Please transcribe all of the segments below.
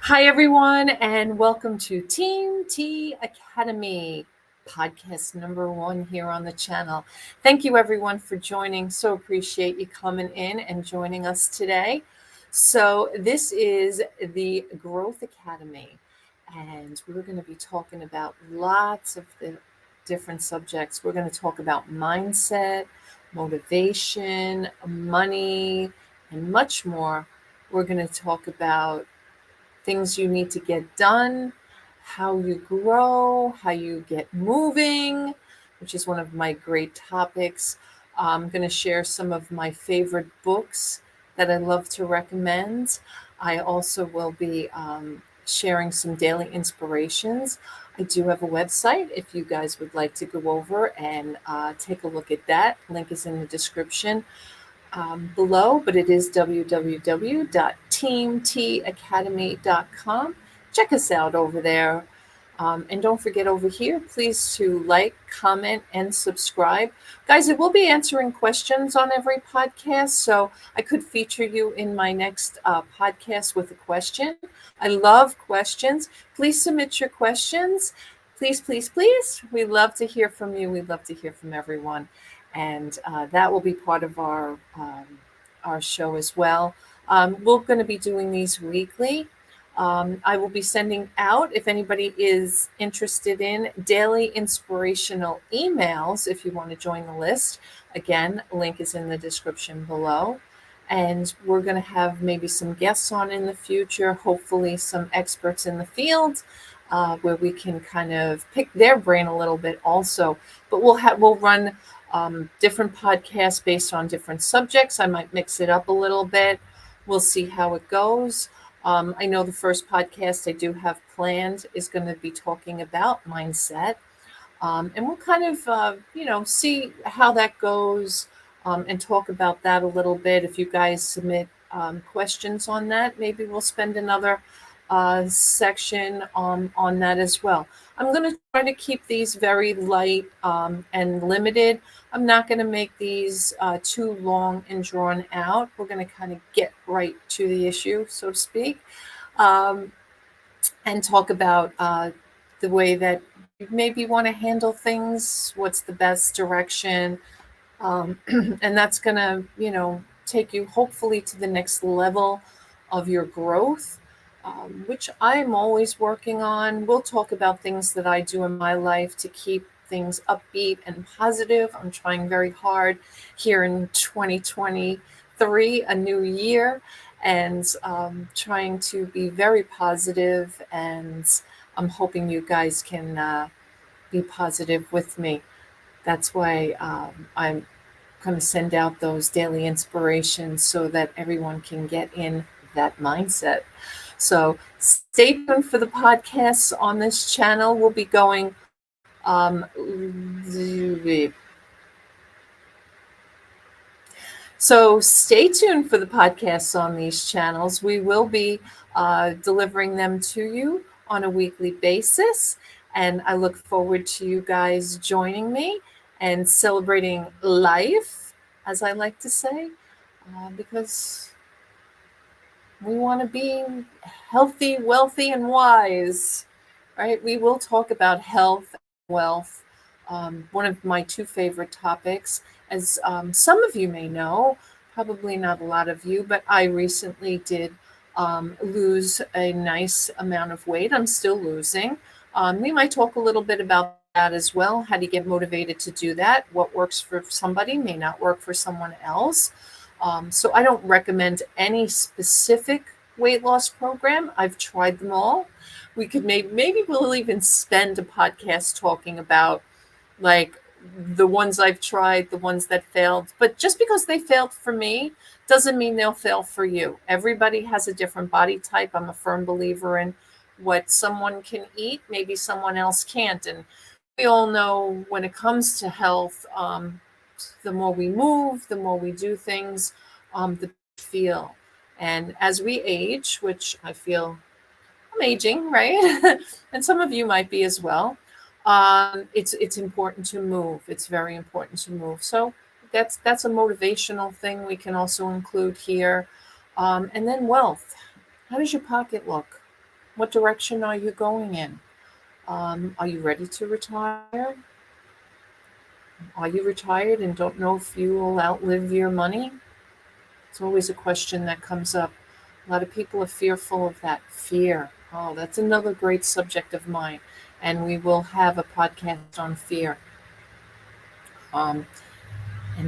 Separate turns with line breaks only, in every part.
Hi, everyone, and welcome to Team T Academy, podcast number 1 here on the channel. Thank you, everyone, for joining. So appreciate you coming in and joining us today. So this is the Growth Academy, and we're going to be talking about lots of the different subjects. We're going to talk about mindset, motivation, money, and much more. We're going to talk about things you need to get done, how you grow, how you get moving, which is one of my great topics. I'm going to share some of my favorite books that I love to recommend. I also will be sharing some daily inspirations. I do have a website if you guys would like to go over and take a look at that. Link is in the description below, but it is www.teamtacademy.com. Check us out over there. And don't forget over here, please to like, comment, and subscribe. Guys, I will be answering questions on every podcast, so I could feature you in my next podcast with a question. I love questions. Please submit your questions. Please, please, please. We love to hear from you. We love to hear from everyone. And that will be part of our show as well. We're going to be doing these weekly. I will be sending out, if anybody is interested in, daily inspirational emails if you want to join the list. Again, link is in the description below. And we're going to have maybe some guests on in the future, hopefully some experts in the field, where we can kind of pick their brain a little bit also. But we'll run different podcasts based on different subjects. I might mix it up a little bit. We'll see how it goes. I know the first podcast I do have planned is going to be talking about mindset. And we'll kind of, see how that goes and talk about that a little bit. If you guys submit questions on that, maybe we'll spend another section on that as well. I'm going to try to keep these very light and limited. I'm not going to make these too long and drawn out. We're going to kind of get right to the issue, so to speak, and talk about the way that you maybe want to handle things, what's the best direction, and that's going to, take you hopefully to the next level of your growth. Which I'm always working on. We'll talk about things that I do in my life to keep things upbeat and positive. I'm trying very hard here in 2023, a new year, and trying to be very positive, and I'm hoping you guys can be positive with me. That's why I'm going to send out those daily inspirations so that everyone can get in that mindset. So stay tuned for the podcasts on this channel. We'll be going so stay tuned for the podcasts on these channels. We will be delivering them to you on a weekly basis. And I look forward to you guys joining me and celebrating life, as I like to say, because we want to be healthy, wealthy, and wise, right? We will talk about health and wealth, one of my 2 favorite topics. As some of you may know, probably not a lot of you, but I recently did lose a nice amount of weight. I'm still losing. We might talk a little bit about that as well. How do you get motivated to do that? What works for somebody may not work for someone else. So I don't recommend any specific weight loss program. I've tried them all. We could maybe we'll even spend a podcast talking about like the ones I've tried, the ones that failed. But just because they failed for me doesn't mean they'll fail for you. Everybody has a different body type. I'm a firm believer in what someone can eat, maybe someone else can't. And we all know when it comes to health, the more we move, the more we do things, the better we feel. And as we age, which I feel I'm aging, right? And some of you might be as well. It's important to move. It's very important to move. So that's a motivational thing we can also include here. And then wealth. How does your pocket look? What direction are you going in? Are you ready to retire? Are you retired and don't know if you will outlive your money? It's always a question that comes up. A lot of people are fearful of that. Fear. Oh, that's another great subject of mine. And we will have a podcast on fear. And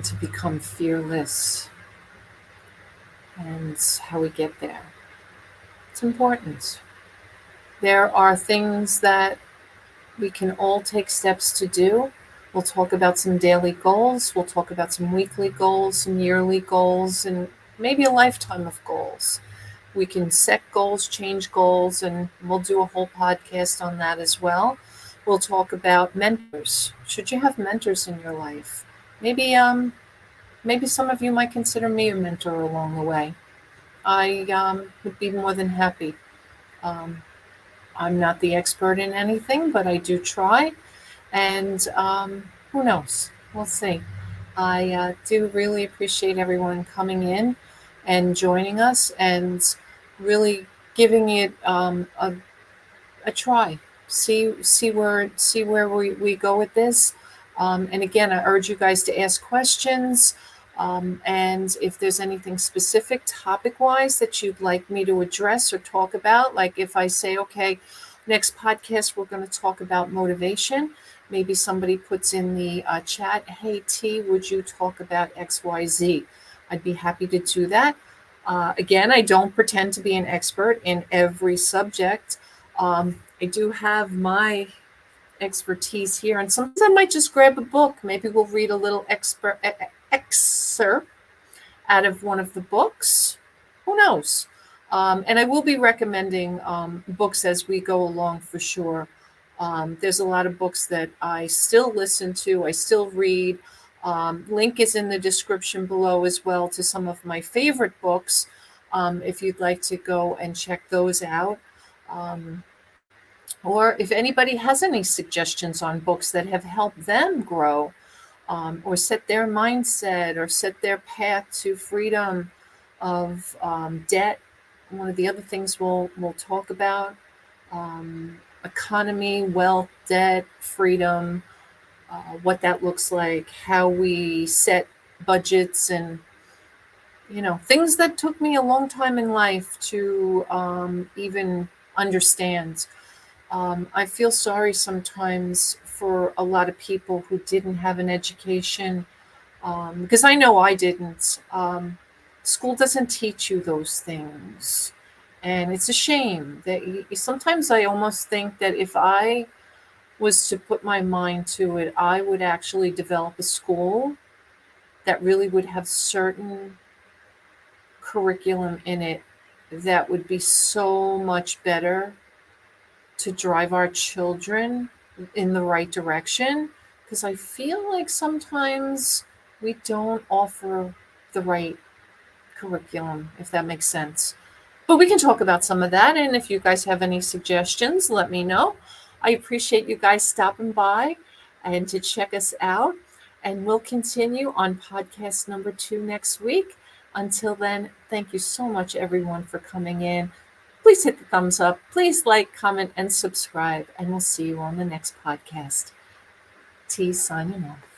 to become fearless and how we get there. It's important. There are things that we can all take steps to do. We'll talk about some daily goals. We'll talk about some weekly goals, some yearly goals, and maybe a lifetime of goals. We can set goals, change goals, and we'll do a whole podcast on that as well. We'll talk about mentors. Should you have mentors in your life? Maybe some of you might consider me a mentor along the way. I would be more than happy. I'm not the expert in anything, but I do try. And who knows? We'll see. I do really appreciate everyone coming in and joining us and really giving it a try. See where we go with this. And again, I urge you guys to ask questions. And if there's anything specific topic-wise that you'd like me to address or talk about, like if I say, okay, next podcast, we're going to talk about motivation. Maybe somebody puts in the chat, hey, T, would you talk about XYZ? I'd be happy to do that. Again, I don't pretend to be an expert in every subject. I do have my expertise here, and sometimes I might just grab a book. Maybe we'll read a little excerpt out of one of the books. Who knows? And I will be recommending books as we go along for sure. There's a lot of books that I still listen to, I still read. Link is in the description below as well to some of my favorite books, if you'd like to go and check those out. Or if anybody has any suggestions on books that have helped them grow, or set their mindset or set their path to freedom of debt. One of the other things we'll talk about, economy, wealth, debt, freedom, what that looks like, how we set budgets, and things that took me a long time in life to even understand. I feel sorry sometimes for a lot of people who didn't have an education, because I know I didn't. School doesn't teach you those things. And it's a shame that sometimes I almost think that if I was to put my mind to it, I would actually develop a school that really would have certain curriculum in it that would be so much better to drive our children in the right direction. Because I feel like sometimes we don't offer the right curriculum, if that makes sense. But we can talk about some of that. And if you guys have any suggestions, let me know. I appreciate you guys stopping by and to check us out. And we'll continue on podcast number 2 next week. Until then, thank you so much, everyone, for coming in. Please hit the thumbs up. Please like, comment, and subscribe. And we'll see you on the next podcast. T signing off.